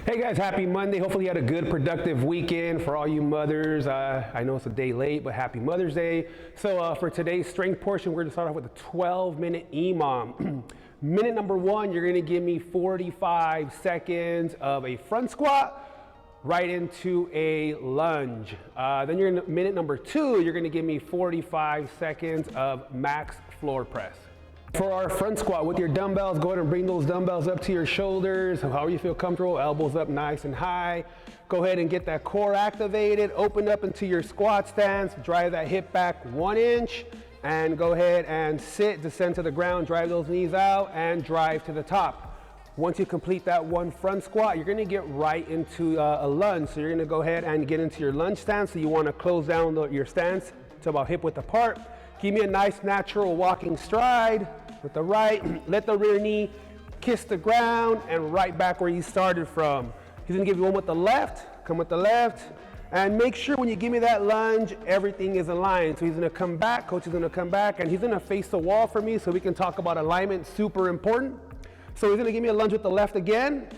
Hey guys, happy Monday. Hopefully you had a good, productive weekend. For all you mothers, I know it's a day late, but happy Mother's Day. So for today's strength portion, we're gonna start off with a 12-minute EMOM. Minute number one, you're gonna give me 45 seconds of a front squat right into a lunge. Then you're in minute number two, you're gonna give me 45 seconds of max floor press. For our front squat with your dumbbells, go ahead and bring those dumbbells up to your shoulders, however you feel comfortable, elbows up nice and high. Go ahead and get that core activated, open up into your squat stance, drive that hip back 1 inch, and go ahead and sit, descend to the ground, drive those knees out, and drive to the top. Once you complete that one front squat, you're gonna get right into a lunge. So you're gonna go ahead and get into your lunge stance. So you wanna close down your stance to about hip width apart. Give me a nice natural walking stride with the right, let the rear knee kiss the ground and right back where you started from. He's gonna give you one with the left, come with the left, and make sure when you give me that lunge, everything is aligned. So he's gonna come back, coach is gonna come back, and he's gonna face the wall for me so we can talk about alignment, super important. So he's gonna give me a lunge with the left again,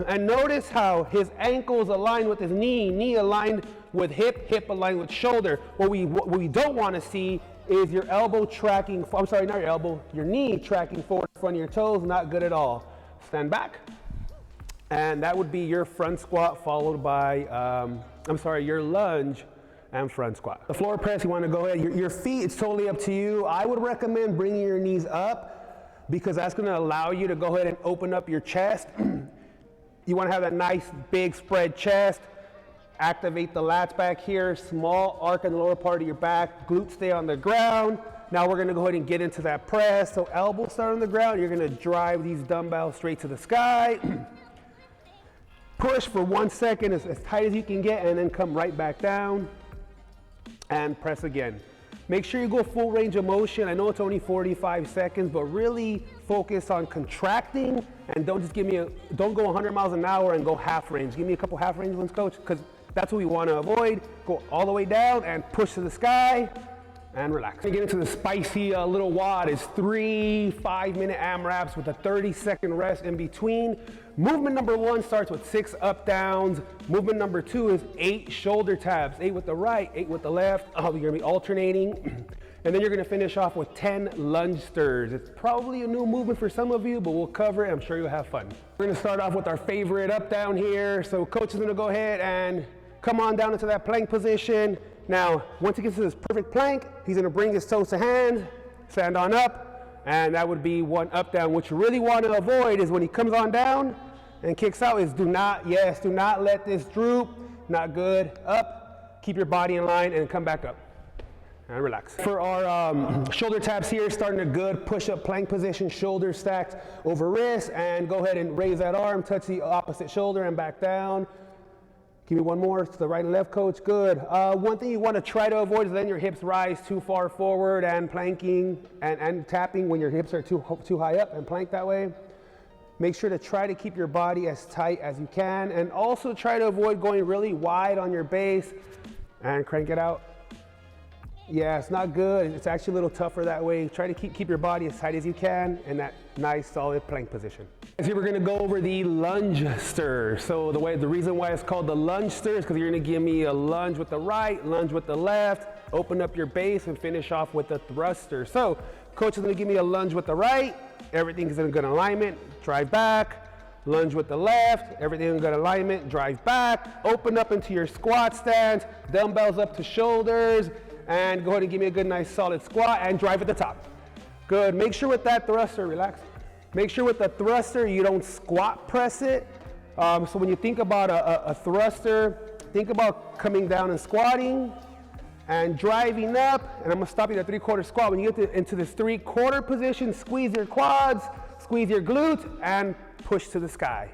and notice how his ankles align with his knee aligned with hip, hip aligned with shoulder. What we don't wanna see is your elbow tracking, I'm sorry, not your elbow, your knee tracking forward in front of your toes, not good at all. Stand back. And that would be your front squat followed by, your lunge and front squat. The floor press, you wanna go ahead, your feet, it's totally up to you. I would recommend bringing your knees up because that's gonna allow you to go ahead and open up your chest. You wanna have that nice big spread chest. Activate the lats back here, small arc in the lower part of your back, glutes stay on the ground. Now we're gonna go ahead and get into that press. So elbows start on the ground, you're gonna drive these dumbbells straight to the sky. Push for 1 second as tight as you can get and then come right back down and press again. Make sure you go full range of motion. I know it's only 45 seconds, but really focus on contracting and don't go 100 miles an hour and go half range. Give me a couple half range ones, coach, because that's what we want to avoid. Go all the way down and push to the sky and relax. We get into the spicy little WOD. It's 3 5-minute AMRAPs with a 30-second rest in between. Movement number one starts with 6 up downs. Movement number two is 8 shoulder tabs, 8 with the right, 8 with the left. You're gonna be alternating. And then you're gonna finish off with 10 lunge stirs. It's probably a new movement for some of you, but we'll cover it. I'm sure you'll have fun. We're gonna start off with our favorite up down here. So coach is gonna go ahead and come on down into that plank position. Now, once he gets to this perfect plank, he's gonna bring his toes to hand, stand on up, and that would be one up down. What you really want to avoid is when he comes on down and kicks out is do not let this droop, not good. Up, keep your body in line and come back up. And relax. For our shoulder taps here, starting a good push-up plank position, shoulders stacked over wrist, and go ahead and raise that arm, touch the opposite shoulder and back down. Give me one more to the right and left, coach. Good. One thing you want to try to avoid is letting your hips rise too far forward and planking and tapping when your hips are too high up and plank that way. Make sure to try to keep your body as tight as you can, and also try to avoid going really wide on your base and crank it out. Yeah, it's not good. It's actually a little tougher that way. Try to keep your body as tight as you can in that nice solid plank position. So we're gonna go over the lunge stir. So the reason why it's called the lunge stir is because you're gonna give me a lunge with the right, lunge with the left, open up your base and finish off with the thruster. So coach is gonna give me a lunge with the right, everything is in good alignment, drive back, lunge with the left, everything in good alignment, drive back, open up into your squat stance, dumbbells up to shoulders, and go ahead and give me a good nice solid squat and drive at the top. Good, make sure with that thruster, relax. Make sure with the thruster you don't squat press it. So when you think about a thruster, think about coming down and squatting and driving up, and I'm gonna stop you at 3/4 squat. When you get into this 3/4 position, squeeze your quads, squeeze your glutes, and push to the sky.